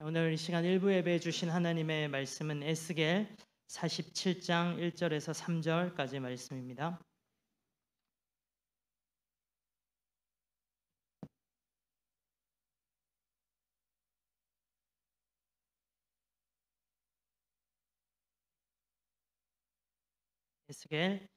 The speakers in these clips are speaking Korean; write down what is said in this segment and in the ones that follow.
오늘 이 시간 일부 예배해 주신 하나님의 말씀은 에스겔 47장 1절에서 3절까지 말씀입니다. 에스겔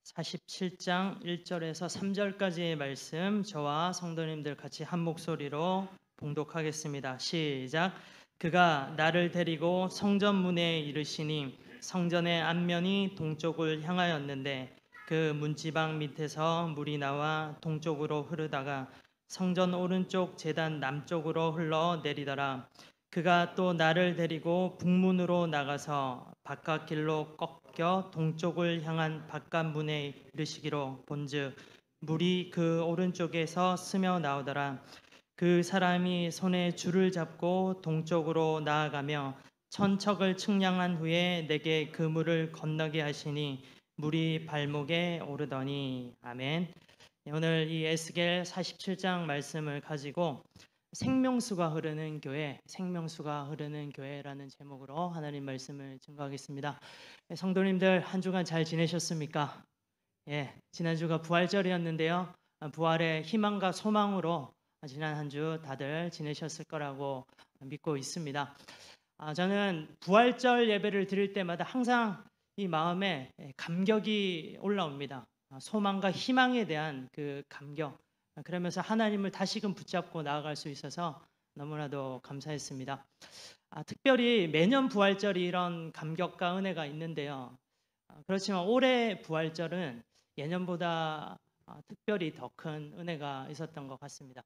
47장 1절에서 3절까지의 말씀 저와 성도님들 같이 한 목소리로 봉독하겠습니다. 시작. 그가 나를 데리고 성전 문에 이르시니 성전의 앞면이 동쪽을 향하였는데 그 문지방 밑에서 물이 나와 동쪽으로 흐르다가 성전 오른쪽 제단 남쪽으로 흘러 내리더라. 그가 또 나를 데리고 북문으로 나가서 바깥 길로 꺾여 동쪽을 향한 바깥 문에 이르시기로 본즉 물이 그 오른쪽에서 스며 나오더라. 그 사람이 손에 줄을 잡고 동쪽으로 나아가며 천척을 측량한 후에 내게 그 물을 건너게 하시니 물이 발목에 오르더니. 아멘. 오늘 이 에스겔 47장 말씀을 가지고 생명수가 흐르는 교회, 생명수가 흐르는 교회라는 제목으로 하나님 말씀을 증거하겠습니다. 성도님들 한 주간 잘 지내셨습니까? 지난주가 부활절이었는데요. 부활의 희망과 소망으로 지난 한 주 다들 지내셨을 거라고 믿고 있습니다. 저는 부활절 예배를 드릴 때마다 항상 이 마음에 감격이 올라옵니다. 소망과 희망에 대한 그 감격. 그러면서 하나님을 다시금 붙잡고 나아갈 수 있어서 너무나도 감사했습니다. 특별히 매년 부활절이 이런 감격과 은혜가 있는데요. 그렇지만 올해 부활절은 예년보다 특별히 더 큰 은혜가 있었던 것 같습니다.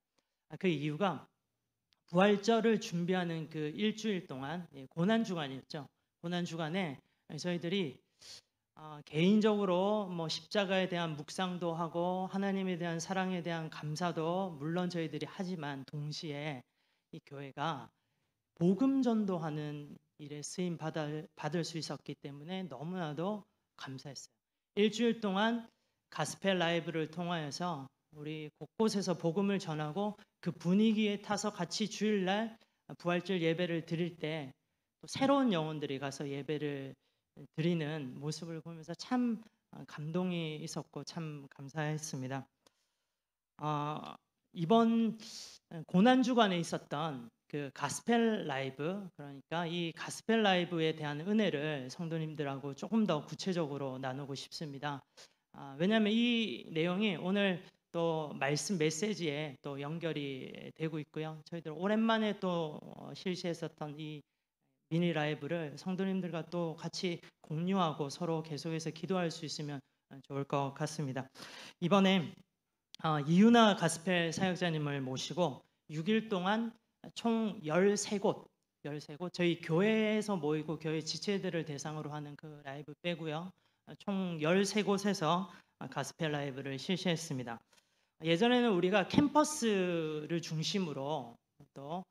그 이유가 부활절을 준비하는 그 일주일 동안 고난주간이었죠. 고난주간에 저희들이 개인적으로 십자가에 대한 묵상도 하고 하나님에 대한 사랑에 대한 감사도 물론 저희들이 하지만 동시에 이 교회가 복음 전도하는 일에 쓰임 받을 수 있었기 때문에 너무나도 감사했어요. 일주일 동안 가스펠 라이브를 통하여서 우리 곳곳에서 복음을 전하고 그 분위기에 타서 같이 주일날 부활절 예배를 드릴 때 또 새로운 영혼들이 가서 예배를 드리는 모습을 보면서 참 감동이 있었고 참 감사했습니다. 이번 고난주간에 있었던 그 가스펠 라이브, 그러니까 이 가스펠 라이브에 대한 은혜를 성도님들하고 조금 더 구체적으로 나누고 싶습니다. 왜냐하면 이 내용이 오늘 또 말씀 메시지에 또 연결이 되고 있고요. 저희들 오랜만에 또 실시했었던 이 미니 라이브를 성도님들과 또 같이 공유하고 서로 계속해서 기도할 수 있으면 좋을 것 같습니다. 이번에 이유나 가스펠 사역자님을 모시고 6일 동안 총 13곳 저희 교회에서 모이고 교회 지체들을 대상으로 하는 그 라이브 빼고요. 총 13곳에서 가스펠 라이브를 실시했습니다. 예전에는 우리가 캠퍼스를 중심으로 또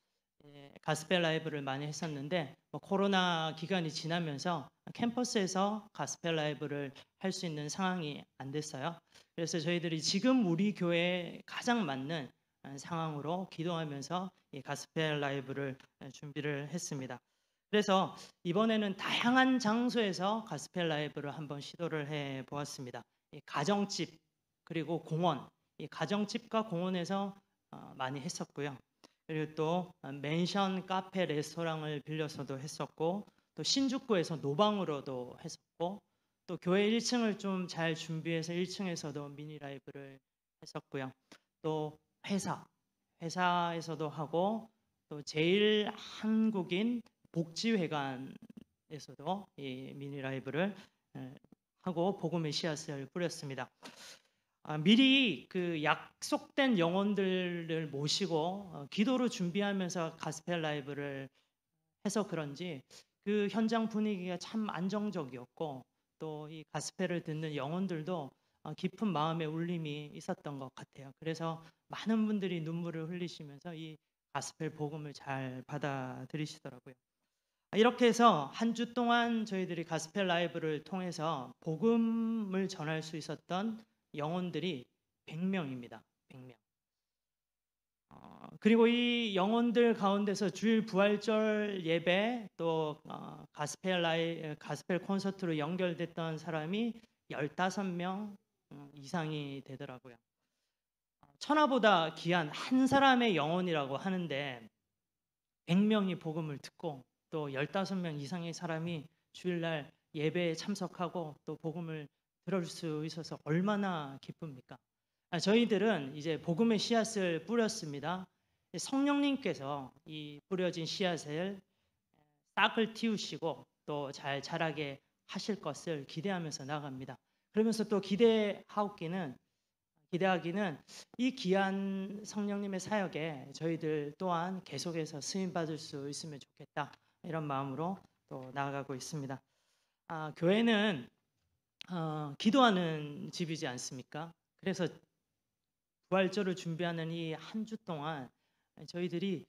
가스펠 라이브를 많이 했었는데 코로나 기간이 지나면서 캠퍼스에서 가스펠 라이브를 할 수 있는 상황이 안 됐어요. 그래서 저희들이 지금 우리 교회에 가장 맞는 상황으로 기도하면서 이 가스펠 라이브를 준비를 했습니다. 그래서 이번에는 다양한 장소에서 가스펠 라이브를 한번 시도를 해 보았습니다. 가정집 그리고 공원, 이 가정집과 공원에서 많이 했었고요. 그리고 또 맨션, 카페, 레스토랑을 빌려서도 했었고 또 신죽구에서 노방으로도 했었고 또 교회 1층을 좀 잘 준비해서 1층에서도 미니 라이브를 했었고요. 또 회사에서도 하고 또 제일 한국인 복지회관에서도 이 미니 라이브를 하고 복음의 씨앗을 뿌렸습니다. 미리 그 약속된 영혼들을 모시고 기도로 준비하면서 가스펠 라이브를 해서 그런지 그 현장 분위기가 참 안정적이었고 또 이 가스펠을 듣는 영혼들도 깊은 마음의 울림이 있었던 것 같아요. 그래서 많은 분들이 눈물을 흘리시면서 이 가스펠 복음을 잘 받아들이시더라고요. 이렇게 해서 한 주 동안 저희들이 가스펠 라이브를 통해서 복음을 전할 수 있었던 영혼들이 100명입니다. 100명. 그리고 이 영혼들 가운데서 주일 부활절 예배 또 가스펠 콘서트로 연결됐던 사람이 15명 이상이 되더라고요. 천하보다 귀한 한 사람의 영혼이라고 하는데 100명이 복음을 듣고 또 15명 이상의 사람이 주일날 예배에 참석하고 또 복음을 들을 수 있어서 얼마나 기쁩니까? 저희들은 이제 복음의 씨앗을 뿌렸습니다. 성령님께서 이 뿌려진 씨앗을 싹을 틔우시고 또 잘 자라게 하실 것을 기대하면서 나갑니다. 그러면서 또 기대하기는 이 귀한 성령님의 사역에 저희들 또한 계속해서 쓰임 받을 수 있으면 좋겠다 이런 마음으로 또 나아가고 있습니다. 교회는 기도하는 집이지 않습니까? 그래서 부활절을 준비하는 이 한 주 동안 저희들이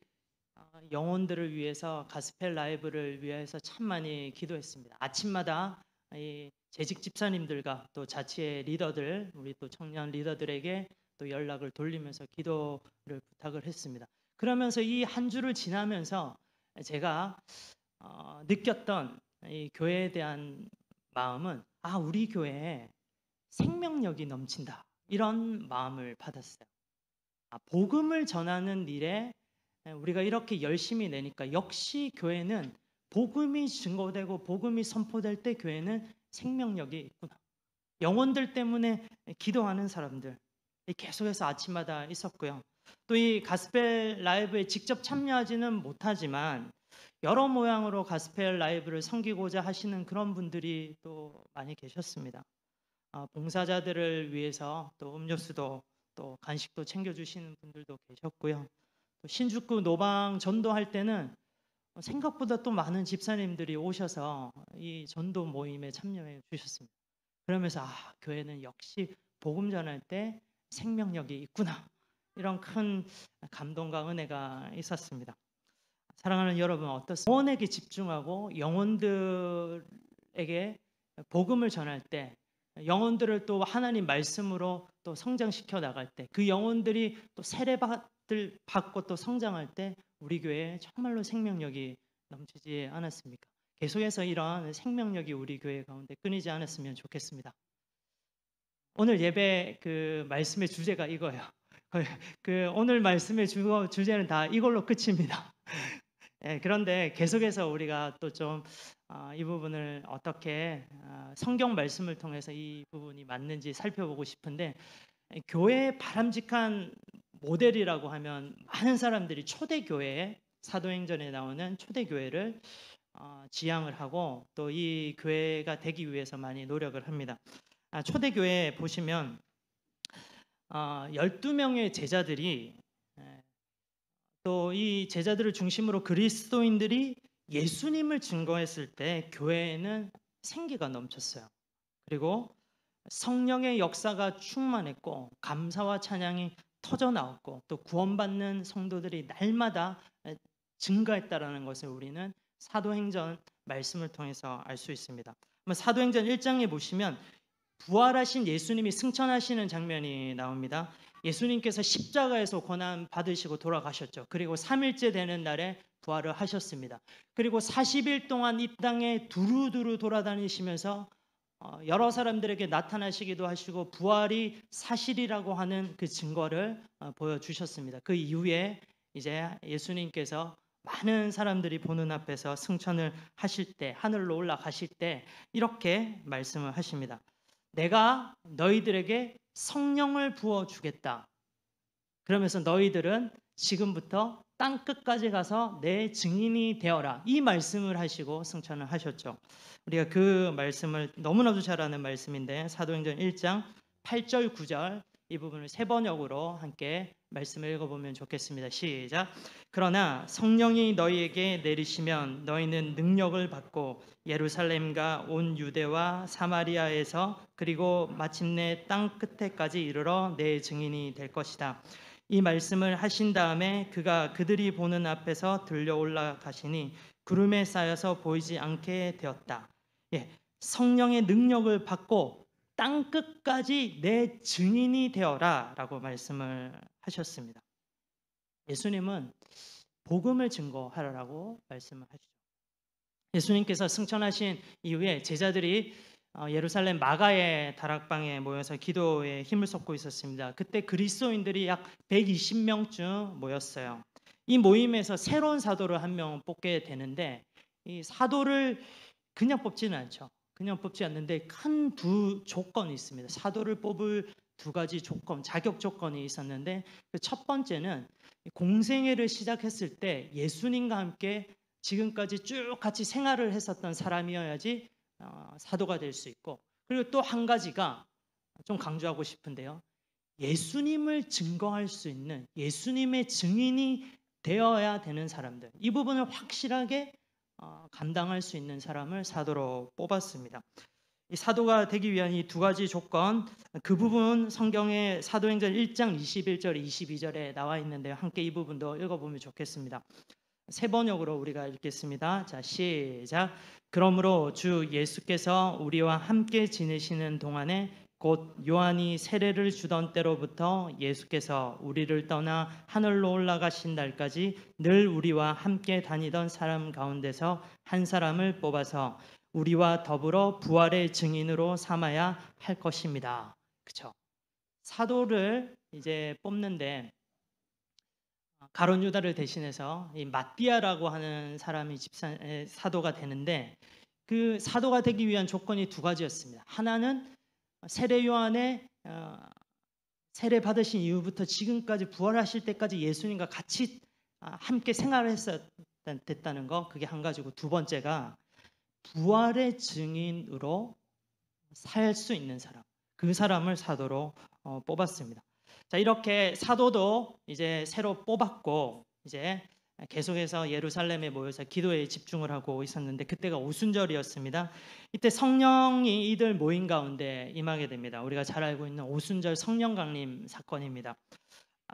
영혼들을 위해서 가스펠 라이브를 위해서 참 많이 기도했습니다. 아침마다 이 재직 집사님들과 또 자치의 리더들, 우리 또 청년 리더들에게 또 연락을 돌리면서 기도를 부탁을 했습니다. 그러면서 이 한 주를 지나면서 제가 느꼈던 이 교회에 대한 마음은 우리 교회에 생명력이 넘친다 이런 마음을 받았어요. 복음을 전하는 일에 우리가 이렇게 열심히 내니까 역시 교회는 복음이 증거되고 복음이 선포될 때 교회는 생명력이 있구나. 영혼들 때문에 기도하는 사람들 계속해서 아침마다 있었고요. 또 이 가스펠 라이브에 직접 참여하지는 못하지만 여러 모양으로 가스펠 라이브를 섬기고자 하시는 그런 분들이 또 많이 계셨습니다. 봉사자들을 위해서 또 음료수도 또 간식도 챙겨주시는 분들도 계셨고요. 또 신주쿠 노방 전도할 때는 생각보다 또 많은 집사님들이 오셔서 이 전도 모임에 참여해 주셨습니다. 그러면서 교회는 역시 복음 전할 때 생명력이 있구나 이런 큰 감동과 은혜가 있었습니다. 사랑하는 여러분 어떻습니까? 영혼에게 집중하고 영혼들에게 복음을 전할 때 영혼들을 또 하나님 말씀으로 또 성장시켜 나갈 때 그 영혼들이 또 세례받을 받고 또 성장할 때 우리 교회에 정말로 생명력이 넘치지 않았습니까? 계속해서 이런 생명력이 우리 교회 가운데 끊이지 않았으면 좋겠습니다. 오늘 예배 그 말씀의 주제가 이거예요. 그 오늘 말씀의 주제는 다 이걸로 끝입니다. 그런데 계속해서 우리가 또 좀 이 부분을 어떻게 성경 말씀을 통해서 이 부분이 맞는지 살펴보고 싶은데 교회의 바람직한 모델이라고 하면 많은 사람들이 초대교회 사도행전에 나오는 초대교회를 지향을 하고 또 이 교회가 되기 위해서 많이 노력을 합니다. 초대교회 보시면 12명의 제자들이 또 이 제자들을 중심으로 그리스도인들이 예수님을 증거했을 때 교회에는 생기가 넘쳤어요. 그리고 성령의 역사가 충만했고 감사와 찬양이 터져 나왔고 또 구원받는 성도들이 날마다 증가했다라는 것을 우리는 사도행전 말씀을 통해서 알 수 있습니다. 사도행전 1장에 보시면 부활하신 예수님이 승천하시는 장면이 나옵니다. 예수님께서 십자가에서 고난 받으시고 돌아가셨죠. 그리고 3일째 되는 날에 부활을 하셨습니다. 그리고 40일 동안 이 땅에 두루두루 돌아다니시면서 여러 사람들에게 나타나시기도 하시고 부활이 사실이라고 하는 그 증거를 보여주셨습니다. 그 이후에 이제 예수님께서 많은 사람들이 보는 앞에서 승천을 하실 때 하늘로 올라가실 때 이렇게 말씀을 하십니다. 내가 너희들에게 성령을 부어주겠다. 그러면서 너희들은 지금부터 땅 끝까지 가서 내 증인이 되어라. 이 말씀을 하시고 승천을 하셨죠. 우리가 그 말씀을 너무나도 잘 아는 말씀인데 사도행전 1장 8절 9절 이 부분을 세 번역으로 함께 말씀을 읽어보면 좋겠습니다. 시작. 그러나 성령이 너희에게 내리시면 너희는 능력을 받고 예루살렘과 온 유대와 사마리아에서 그리고 마침내 땅 끝에까지 이르러 내 증인이 될 것이다. 이 말씀을 하신 다음에 그가 그들이 보는 앞에서 들려 올라가시니 구름에 쌓여서 보이지 않게 되었다. 성령의 능력을 받고 땅 끝까지 내 증인이 되어라 라고 말씀을 하셨습니다. 예수님은 복음을 증거하라고 말씀을 하시죠. 예수님께서 승천하신 이후에 제자들이 예루살렘 마가의 다락방에 모여서 기도에 힘을 쏟고 있었습니다. 그때 그리스도인들이 약 120명쯤 모였어요. 이 모임에서 새로운 사도를 한 명 뽑게 되는데, 이 사도를 그냥 뽑지는 않죠. 그냥 뽑지 않는데 큰 두 조건이 있습니다. 사도를 뽑을 두 가지 조건, 자격 조건이 있었는데, 그 첫 번째는 공생애를 시작했을 때 예수님과 함께 지금까지 쭉 같이 생활을 했었던 사람이어야지 사도가 될 수 있고, 그리고 또 한 가지가 좀 강조하고 싶은데요, 예수님을 증거할 수 있는, 예수님의 증인이 되어야 되는 사람들, 이 부분을 확실하게 감당할 수 있는 사람을 사도로 뽑았습니다. 이 사도가 되기 위한 이 두 가지 조건, 그 부분 성경의 사도행전 1장 21절 22절에 나와 있는데요, 함께 이 부분도 읽어보면 좋겠습니다. 세 번역으로 우리가 읽겠습니다. 자, 시작. 그러므로 주 예수께서 우리와 함께 지내시는 동안에 곧 요한이 세례를 주던 때로부터 예수께서 우리를 떠나 하늘로 올라가신 날까지 늘 우리와 함께 다니던 사람 가운데서 한 사람을 뽑아서 우리와 더불어 부활의 증인으로 삼아야 할 것입니다. 그렇죠? 사도를 이제 뽑는데 가룟 유다를 대신해서 이 마띠아라고 하는 사람이 사도가 되는데, 그 사도가 되기 위한 조건이 두 가지였습니다. 하나는 세례 요한의 세례 받으신 이후부터 지금까지 부활하실 때까지 예수님과 같이 함께 생활을 했었다는 거, 그게 한 가지고, 두 번째가 부활의 증인으로 살 수 있는 사람, 그 사람을 사도로 뽑았습니다. 자, 이렇게 사도도 이제 새로 뽑았고, 이제 계속해서 예루살렘에 모여서 기도에 집중을 하고 있었는데, 그때가 오순절이었습니다. 이때 성령이 이들 모임 가운데 임하게 됩니다. 우리가 잘 알고 있는 오순절 성령 강림 사건입니다.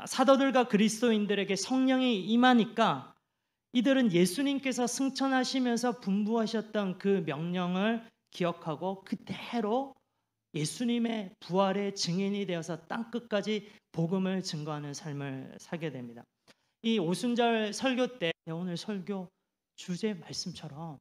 사도들과 그리스도인들에게 성령이 임하니까 이들은 예수님께서 승천하시면서 분부하셨던 그 명령을 기억하고 그대로 예수님의 부활의 증인이 되어서 땅끝까지 복음을 증거하는 삶을 살게 됩니다. 이 오순절 설교 때 오늘 설교 주제 말씀처럼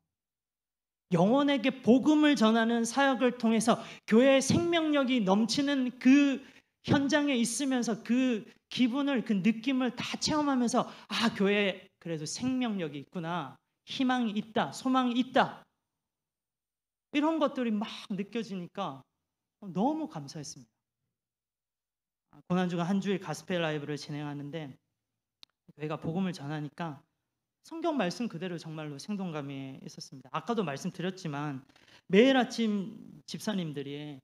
영혼에게 복음을 전하는 사역을 통해서 교회의 생명력이 넘치는 그 현장에 있으면서 그 기분을, 그 느낌을 다 체험하면서, 아, 교회에 그래도 생명력이 있구나, 희망이 있다, 소망이 있다, 이런 것들이 막 느껴지니까 너무 감사했습니다. 고난주가 한 주일 가스펠 라이브를 진행하는데 저희가 복음을 전하니까 성경 말씀 그대로 정말로 생동감이 있었습니다. 아까도 말씀드렸지만 매일 아침 집사님들이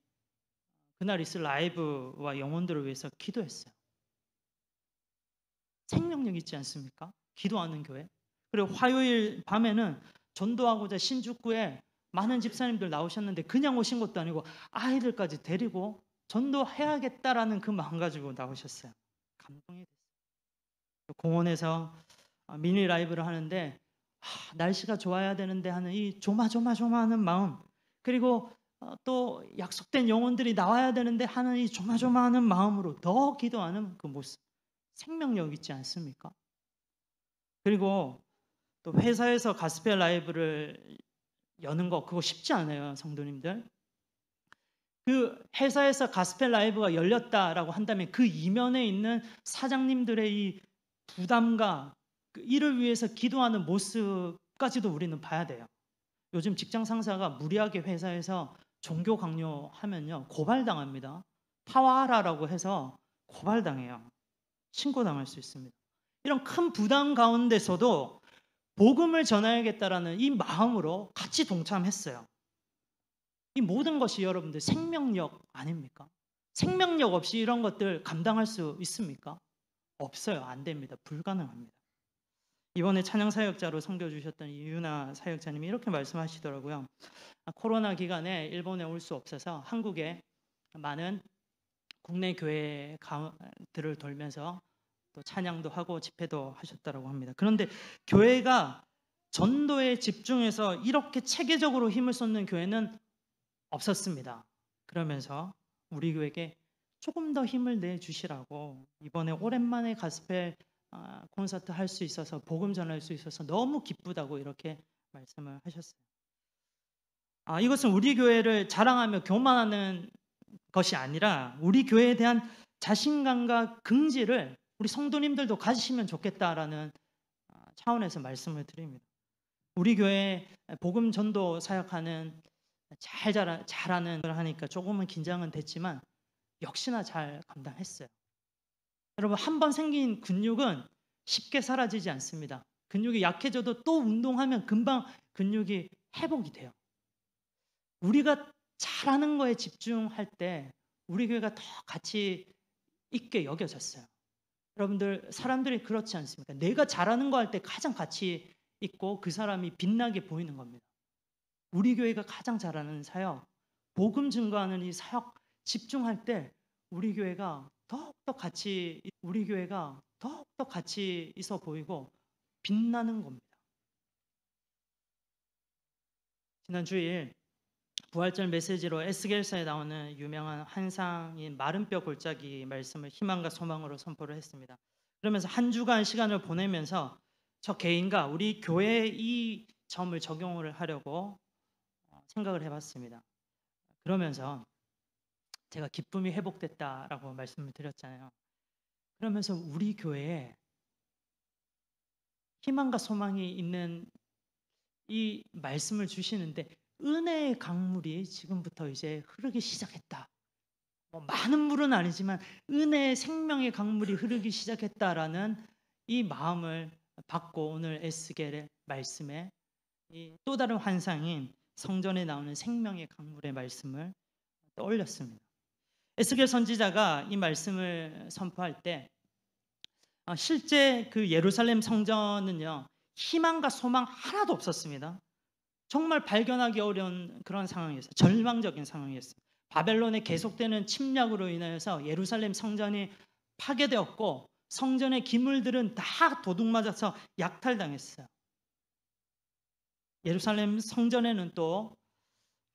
그날 있을 라이브와 영혼들을 위해서 기도했어요. 생명력 있지 않습니까? 기도하는 교회. 그리고 화요일 밤에는 전도하고자 신주쿠에 많은 집사님들 나오셨는데 그냥 오신 것도 아니고 아이들까지 데리고 전도해야겠다라는 그 마음 가지고 나오셨어요. 감동이 됐어요. 공원에서 미니 라이브를 하는데 날씨가 좋아야 되는데 하는 이 조마조마하는 마음, 그리고 또 약속된 영혼들이 나와야 되는데 하는 이 조마조마하는 마음으로 더 기도하는 그 모습, 생명력 있지 않습니까? 그리고 또 회사에서 가스펠 라이브를 여는 거 그거 쉽지 않아요, 성도님들. 그 회사에서 가스펠 라이브가 열렸다라고 한다면 그 이면에 있는 사장님들의 이 부담과 이를 위해서 기도하는 모습까지도 우리는 봐야 돼요. 요즘 직장 상사가 무리하게 회사에서 종교 강요하면요 고발당합니다. 파와하라라고 해서 고발당해요. 신고당할 수 있습니다. 이런 큰 부담 가운데서도 복음을 전해야겠다라는 이 마음으로 같이 동참했어요. 이 모든 것이 여러분들 생명력 아닙니까? 생명력 없이 이런 것들 감당할 수 있습니까? 없어요. 안 됩니다. 불가능합니다. 이번에 찬양 사역자로 섬겨주셨던 이유나 사역자님이 이렇게 말씀하시더라고요. 코로나 기간에 일본에 올 수 없어서 한국에 많은 국내 교회들을 돌면서 또 찬양도 하고 집회도 하셨다고 합니다. 그런데 교회가 전도에 집중해서 이렇게 체계적으로 힘을 쏟는 교회는 없었습니다. 그러면서 우리 교회에게 조금 더 힘을 내주시라고 이번에 오랜만에 가스펠 콘서트 할 수 있어서 복음 전할 수 있어서 너무 기쁘다고 이렇게 말씀을 하셨어요. 이것은 우리 교회를 자랑하며 교만하는 것이 아니라 우리 교회에 대한 자신감과 긍지를 우리 성도님들도 가지시면 좋겠다라는 차원에서 말씀을 드립니다. 우리 교회 복음 전도 사역하는 잘하는 걸 하니까 조금은 긴장은 됐지만 역시나 잘 감당했어요. 여러분, 한번 생긴 근육은 쉽게 사라지지 않습니다. 근육이 약해져도 또 운동하면 금방 근육이 회복이 돼요. 우리가 잘하는 거에 집중할 때 우리 교회가 더 가치 있게 여겨졌어요. 여러분들, 사람들이 그렇지 않습니까? 내가 잘하는 거 할 때 가장 가치 있고 그 사람이 빛나게 보이는 겁니다. 우리 교회가 가장 잘하는 사역, 복음 증거하는 이 사역 집중할 때 우리 교회가 더욱더 가치 있어 보이고 빛나는 겁니다. 지난 주일 부활절 메시지로 에스겔서에 나오는 유명한 환상인 마른 뼈 골짜기 말씀을 희망과 소망으로 선포를 했습니다. 그러면서 한 주간 시간을 보내면서 저 개인과 우리 교회의 이 점을 적용을 하려고 생각을 해봤습니다. 그러면서 제가 기쁨이 회복됐다라고 말씀을 드렸잖아요. 그러면서 우리 교회에 희망과 소망이 있는 이 말씀을 주시는데 은혜의 강물이 지금부터 이제 흐르기 시작했다. 많은 물은 아니지만 은혜의 생명의 강물이 흐르기 시작했다라는 이 마음을 받고 오늘 에스겔의 말씀에 이 또 다른 환상인 성전에 나오는 생명의 강물의 말씀을 떠올렸습니다. 에스겔 선지자가 이 말씀을 선포할 때 실제 그 예루살렘 성전은요, 희망과 소망 하나도 없었습니다. 정말 발견하기 어려운 그런 상황이었어요. 절망적인 상황이었어요. 바벨론의 계속되는 침략으로 인해서 예루살렘 성전이 파괴되었고 성전의 기물들은 다 도둑맞아서 약탈당했어요. 예루살렘 성전에는 또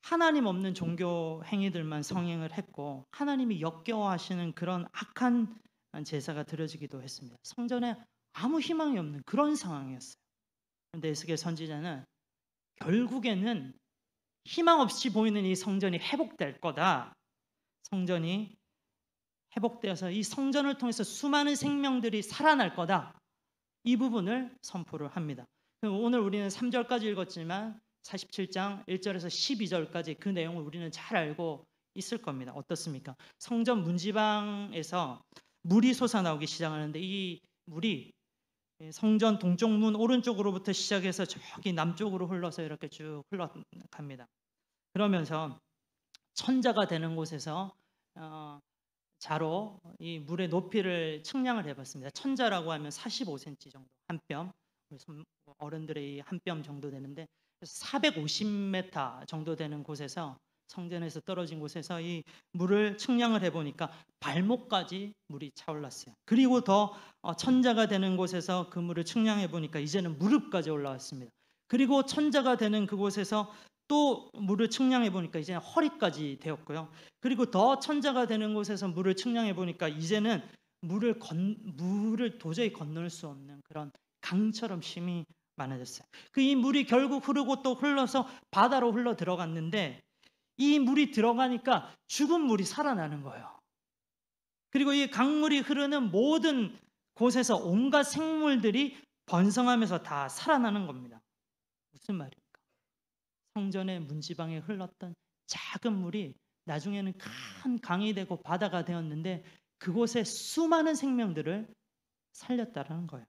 하나님 없는 종교 행위들만 성행을 했고 하나님이 역겨워하시는 그런 악한 제사가 드려지기도 했습니다. 성전에 아무 희망이 없는 그런 상황이었어요. 그런데 에스겔 선지자는 결국에는 희망 없이 보이는 이 성전이 회복될 거다. 성전이 회복되어서 이 성전을 통해서 수많은 생명들이 살아날 거다. 이 부분을 선포를 합니다. 오늘 우리는 3절까지 읽었지만 47장 1절에서 12절까지 그 내용을 우리는 잘 알고 있을 겁니다. 어떻습니까? 성전 문지방에서 물이 솟아나오기 시작하는데 이 물이 성전 동쪽 문 오른쪽으로부터 시작해서 저기 남쪽으로 흘러서 이렇게 쭉 흘러갑니다. 그러면서 천자가 되는 곳에서 자로 이 물의 높이를 측량을 해봤습니다. 천자라고 하면 45cm 정도, 한 뼘, 어른들의 한 뼘 정도 되는데 450m 정도 되는 곳에서 성전에서 떨어진 곳에서 이 물을 측량을 해보니까 발목까지 물이 차올랐어요. 그리고 더 천자가 되는 곳에서 그 물을 측량해 보니까 이제는 무릎까지 올라왔습니다. 그리고 천자가 되는 그곳에서 또 물을 측량해 보니까 이제는 허리까지 되었고요. 그리고 더 천자가 되는 곳에서 물을 측량해 보니까 이제는 물을 도저히 건널 수 없는 그런 강처럼 심이 많아졌어요. 그 이 물이 결국 흐르고 또 흘러서 바다로 흘러 들어갔는데 이 물이 들어가니까 죽은 물이 살아나는 거예요. 그리고 이 강물이 흐르는 모든 곳에서 온갖 생물들이 번성하면서 다 살아나는 겁니다. 무슨 말입니까? 성전의 문지방에 흘렀던 작은 물이 나중에는 큰 강이 되고 바다가 되었는데 그곳에 수많은 생명들을 살렸다라는 거예요.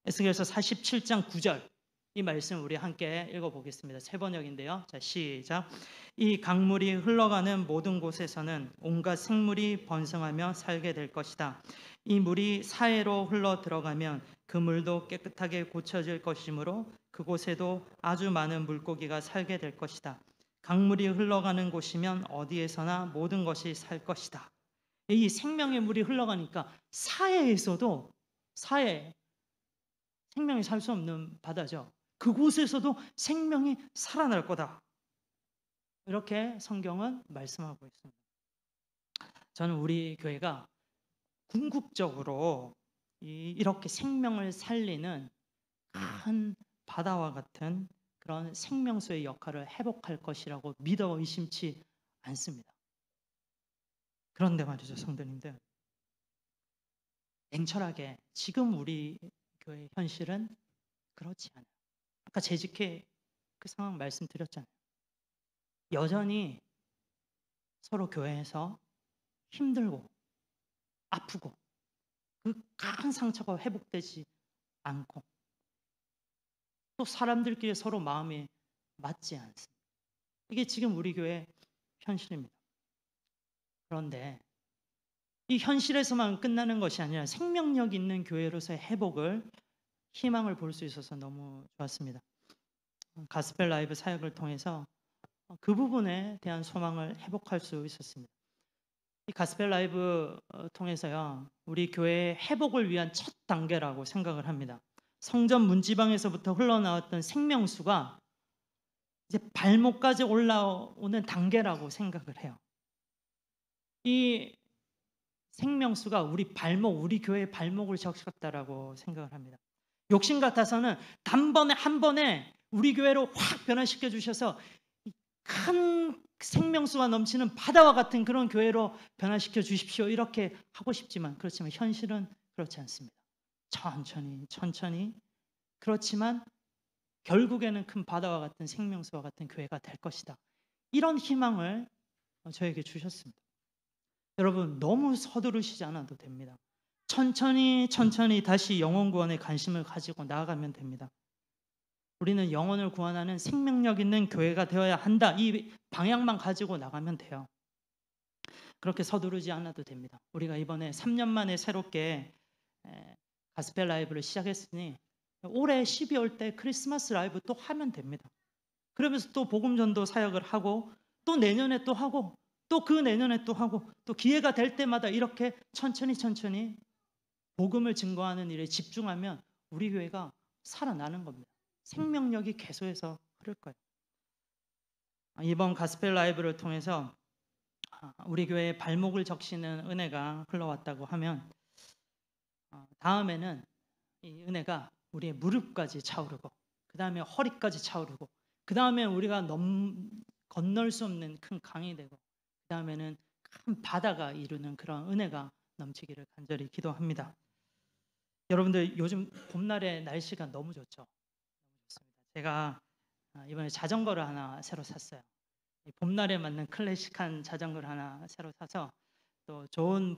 에스겔서 47장 9절 이 말씀 우리 함께 읽어보겠습니다. 세 번역인데요. 자, 시작. 이 강물이 흘러가는 모든 곳에서는 온갖 생물이 번성하며 살게 될 것이다. 이 물이 사해로 흘러 들어가면 그 물도 깨끗하게 고쳐질 것이므로 그곳에도 아주 많은 물고기가 살게 될 것이다. 강물이 흘러가는 곳이면 어디에서나 모든 것이 살 것이다. 이 생명의 물이 흘러가니까 사해에서도 생명이 살 수 없는 바다죠. 그곳에서도 생명이 살아날 거다. 이렇게 성경은 말씀하고 있습니다. 저는 우리 교회가 궁극적으로 이렇게 생명을 살리는 큰 바다와 같은 그런 생명수의 역할을 회복할 것이라고 믿어 의심치 않습니다. 그런데 말이죠, 성도님들. 냉철하게 지금 우리 교회 현실은 그렇지 않아요. 아까 재직회 그 상황 말씀드렸잖아요. 여전히 서로 교회에서 힘들고 아프고 그 큰 상처가 회복되지 않고 또 사람들끼리 서로 마음이 맞지 않습니다. 이게 지금 우리 교회 현실입니다. 그런데 이 현실에서만 끝나는 것이 아니라 생명력 있는 교회로서의 회복을 희망을 볼 수 있어서 너무 좋았습니다. 가스펠 라이브 사역을 통해서 그 부분에 대한 소망을 회복할 수 있었습니다. 이 가스펠 라이브 통해서요, 우리 교회의 회복을 위한 첫 단계라고 생각을 합니다. 성전 문지방에서부터 흘러나왔던 생명수가 이제 발목까지 올라오는 단계라고 생각을 해요. 이 생명수가 우리 발목, 우리 교회의 발목을 적셨다라고 생각을 합니다. 욕심 같아서는 단번에 한 번에 우리 교회로 확 변화시켜 주셔서 큰 생명수가 넘치는 바다와 같은 그런 교회로 변화시켜 주십시오. 이렇게 하고 싶지만 그렇지만 현실은 그렇지 않습니다. 천천히 그렇지만 결국에는 큰 바다와 같은 생명수와 같은 교회가 될 것이다. 이런 희망을 저에게 주셨습니다. 여러분 너무 서두르시지 않아도 됩니다. 천천히 다시 영혼 구원에 관심을 가지고 나아가면 됩니다. 우리는 영혼을 구원하는 생명력 있는 교회가 되어야 한다. 이 방향만 가지고 나가면 돼요. 그렇게 서두르지 않아도 됩니다. 우리가 이번에 3년 만에 새롭게 가스펠 라이브를 시작했으니 올해 12월 때 크리스마스 라이브 또 하면 됩니다. 그러면서 또 복음 전도 사역을 하고 또 내년에 또 하고 또 그 내년에 또 하고 또 기회가 될 때마다 이렇게 천천히 복음을 증거하는 일에 집중하면 우리 교회가 살아나는 겁니다. 생명력이 계속해서 흐를 거예요. 이번 가스펠 라이브를 통해서 우리 교회의 발목을 적시는 은혜가 흘러왔다고 하면 다음에는 이 은혜가 우리의 무릎까지 차오르고 그 다음에 허리까지 차오르고 그 다음에 우리가 건널 수 없는 큰 강이 되고 그 다음에는 큰 바다가 이루는 그런 은혜가 넘치기를 간절히 기도합니다. 여러분들 요즘 봄날에 날씨가 너무 좋죠. 너무 좋습니다. 제가 이번에 자전거를 하나 새로 샀어요. 봄날에 맞는 클래식한 자전거를 하나 새로 사서 또 좋은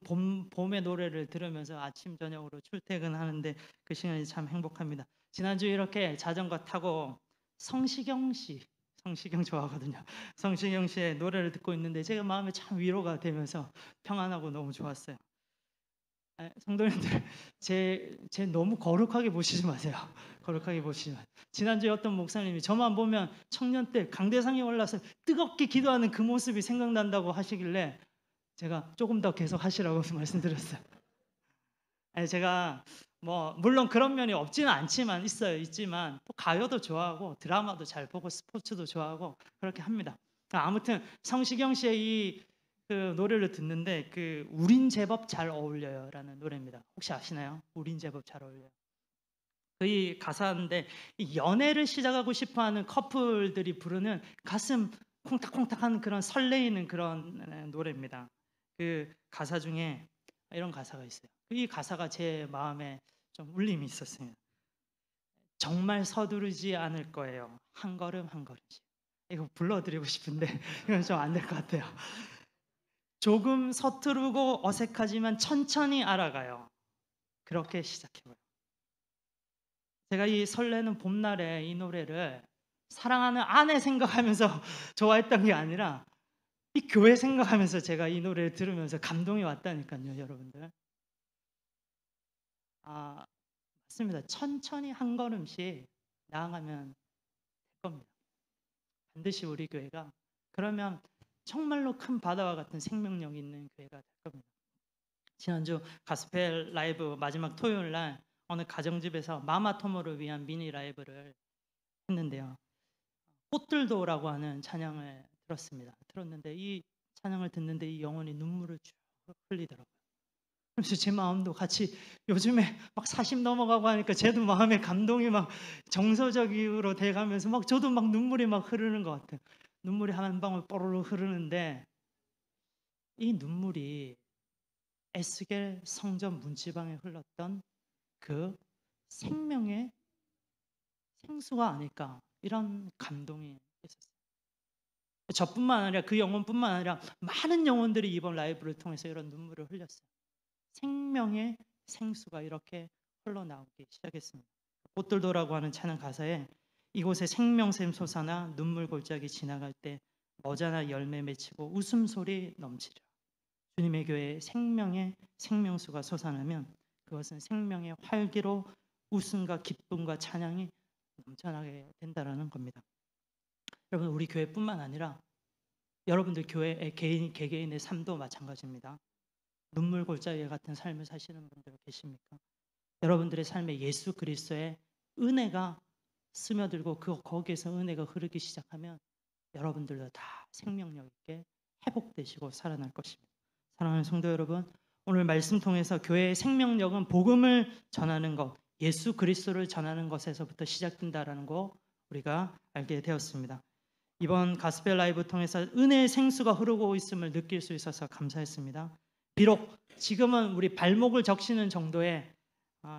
봄의 노래를 들으면서 아침 저녁으로 출퇴근하는데 그 시간이 참 행복합니다. 지난주에 이렇게 자전거 타고 성시경 좋아하거든요. 성시경 씨의 노래를 듣고 있는데 제가 마음에 참 위로가 되면서 평안하고 너무 좋았어요. 성도님들 제 너무 거룩하게 보시지 마세요. 거룩하게 보시지 마세요. 지난주에 어떤 목사님이 저만 보면 청년 때 강대상에 올라서 뜨겁게 기도하는 그 모습이 생각난다고 하시길래 제가 조금 더 계속 하시라고 말씀드렸어요. 제가 뭐 물론 그런 면이 없지는 않지만 있지만 또 가요도 좋아하고 드라마도 잘 보고 스포츠도 좋아하고 그렇게 합니다. 아무튼 성시경 씨의 그 노래를 듣는데 그 우린 제법 잘 어울려요라는 노래입니다. 혹시 아시나요? 우린 제법 잘 어울려요. 그 가사인데 연애를 시작하고 싶어하는 커플들이 부르는 가슴 콩닥콩닥한 그런 설레이는 그런 노래입니다. 그 가사 중에 이런 가사가 있어요. 이 가사가 제 마음에 좀 울림이 있었습니다. 정말 서두르지 않을 거예요. 한 걸음 한 걸음씩. 이거 불러드리고 싶은데 이건 좀 안 될 것 같아요. 조금 서투르고 어색하지만 천천히 알아가요. 그렇게 시작해봐요. 제가 이 설레는 봄날에 이 노래를 사랑하는 아내 생각하면서 좋아했던 게 아니라 이 교회 생각하면서 제가 이 노래를 들으면서 감동이 왔다니까요, 여러분들. 맞습니다. 천천히 한 걸음씩 나아가면 될 겁니다. 반드시 우리 교회가 그러면 정말로 큰 바다와 같은 생명력 있는 교회가 될 겁니다. 지난주 가스펠 라이브 마지막 토요일 날 어느 가정집에서 마마토모를 위한 미니 라이브를 했는데요. 꽃들도라고 하는 찬양을 들었습니다. 들었는데 이 찬양을 듣는데 이 영혼이 눈물을 쭉 흘리더라고요. 그래서 제 마음도 같이 요즘에 막 40 넘어가고 하니까 저도 마음에 감동이 막 정서적으로 돼가면서 막 저도 막 눈물이 막 흐르는 것 같아요. 눈물이 한 방울 뽀로로 흐르는데 이 눈물이 에스겔 성전 문지방에 흘렀던 그 생명의 생수가 아닐까 이런 감동이 있었어요. 저뿐만 아니라 그 영혼뿐만 아니라 많은 영혼들이 이번 라이브를 통해서 이런 눈물을 흘렸어요. 생명의 생수가 이렇게 흘러나오기 시작했습니다. 꽃들도라고 하는 찬양 가사에 이곳에 생명샘 솟아나 눈물 골짜기 지나갈 때 머자나 열매 맺히고 웃음소리 넘치리라. 주님의 교회에 생명의 생명수가 솟아나면 그것은 생명의 활기로 웃음과 기쁨과 찬양이 넘쳐나게 된다라는 겁니다. 여러분, 우리 교회뿐만 아니라 여러분들 교회의 개개인의 삶도 마찬가지입니다. 눈물 골짜기 같은 삶을 사시는 분들 계십니까? 여러분들의 삶에 예수 그리스도의 은혜가 스며들고 거기에서 은혜가 흐르기 시작하면 여러분들도 다 생명력 있게 회복되시고 살아날 것입니다. 사랑하는 성도 여러분, 오늘 말씀 통해서 교회의 생명력은 복음을 전하는 것, 예수 그리스도를 전하는 것에서부터 시작된다라는 거 우리가 알게 되었습니다. 이번 가스펠 라이브 통해서 은혜의 생수가 흐르고 있음을 느낄 수 있어서 감사했습니다. 비록 지금은 우리 발목을 적시는 정도의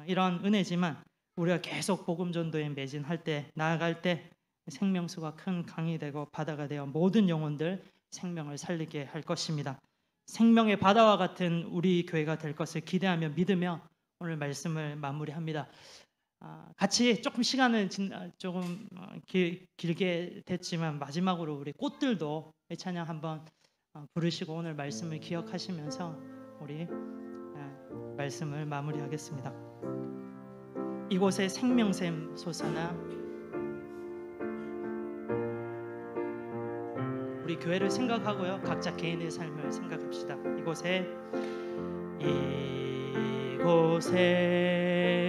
이런 은혜지만 우리가 계속 복음 전도에 매진할 때, 나아갈 때 생명수가 큰 강이 되고 바다가 되어 모든 영혼들 생명을 살리게 할 것입니다. 생명의 바다와 같은 우리 교회가 될 것을 기대하며 믿으며 오늘 말씀을 마무리합니다. 같이 조금 시간은 조금 길게 됐지만 마지막으로 우리 꽃들도 찬양 한번 부르시고 오늘 말씀을 기억하시면서 우리 말씀을 마무리하겠습니다. 이곳에 생명샘 솟아나 우리 교회를 생각하고요, 각자 개인의 삶을 생각합시다. 이곳에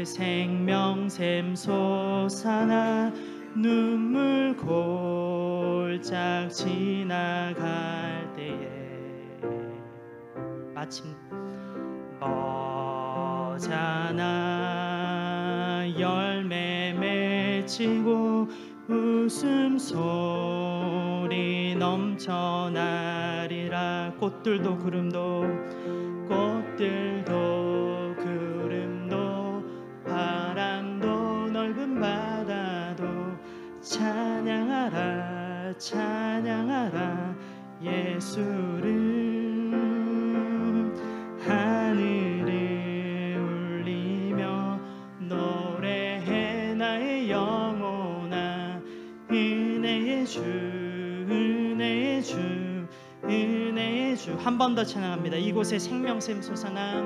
생명샘 솟아나 눈물 골짝 지나갈 때에 마침 머자나 열매 맺히고 웃음소리 넘쳐나리라. 꽃들도 구름도 바람도 넓은 바다도 찬양하라 찬양하라 예수를. 하늘을 울리며 노래해 나의 영혼아 은혜의 주 은혜의 주 은혜의 주. 한 번 더 찬양합니다. 이곳에 생명샘 솟아나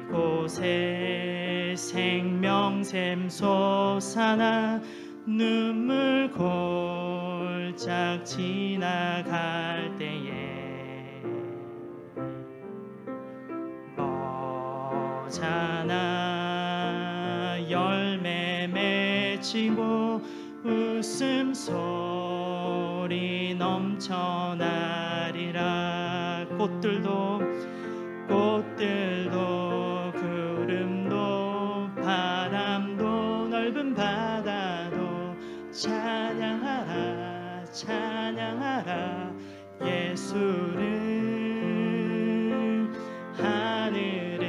이곳에 생명샘 솟아나 눈물 골짝 지나갈 때에 머자나 열매 맺히고 웃음소리 넘쳐나리라. 꽃들도 구름도 바람도 넓은 바다도 찬양하라 찬양하라 예수를. 하늘을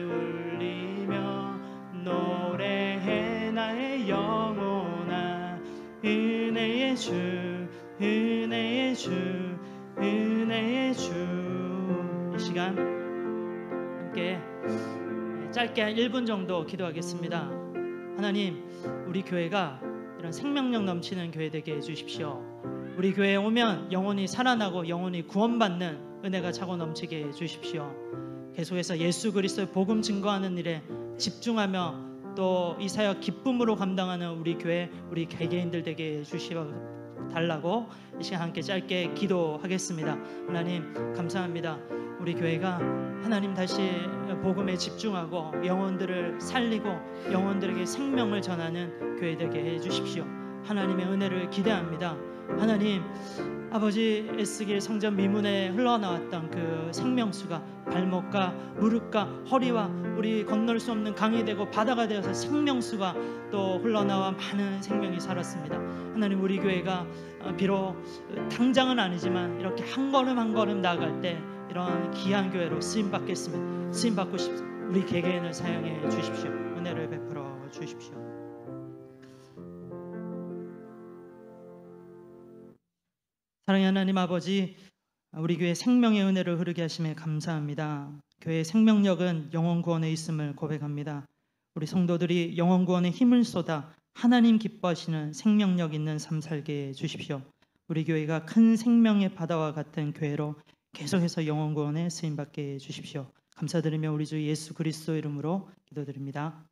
울리며 노래해 나의 영혼아 은혜의 주 은혜의 주 은혜의 주. 이 시간 함께 짧게 1분 정도 기도하겠습니다. 하나님, 우리 교회가 이런 생명력 넘치는 교회 되게 해주십시오. 우리 교회에 오면 영혼이 살아나고 영혼이 구원받는 은혜가 차고 넘치게 해주십시오. 계속해서 예수 그리스도의 복음 증거하는 일에 집중하며 또 이 사역 기쁨으로 감당하는 우리 교회 우리 개개인들 되게 해주시어 달라고 이 시간 함께 짧게 기도하겠습니다. 하나님 감사합니다. 우리 교회가 하나님 다시 복음에 집중하고 영혼들을 살리고 영혼들에게 생명을 전하는 교회 되게 해주십시오. 하나님의 은혜를 기대합니다. 하나님 아버지 에스겔 성전 미문에 흘러나왔던 그 생명수가 발목과 무릎과 허리와 우리 건널 수 없는 강이 되고 바다가 되어서 생명수가 또 흘러나와 많은 생명이 살았습니다. 하나님, 우리 교회가 비록 당장은 아니지만 이렇게 한 걸음 한 걸음 나아갈 때 이런 귀한 교회로 쓰임받겠습니다. 쓰임받고 싶습니다. 우리 개개인을 사용해 주십시오. 은혜를 베풀어 주십시오. 사랑의 하나님 아버지, 우리 교회 생명의 은혜를 흐르게 하심에 감사합니다. 교회의 생명력은 영혼 구원에 있음을 고백합니다. 우리 성도들이 영혼 구원에 힘을 쏟아 하나님 기뻐하시는 생명력 있는 삶 살게 해 주십시오. 우리 교회가 큰 생명의 바다와 같은 교회로 계속해서 영혼 구원에 쓰임받게 해 주십시오. 감사드리며 우리 주 예수 그리스도 이름으로 기도드립니다.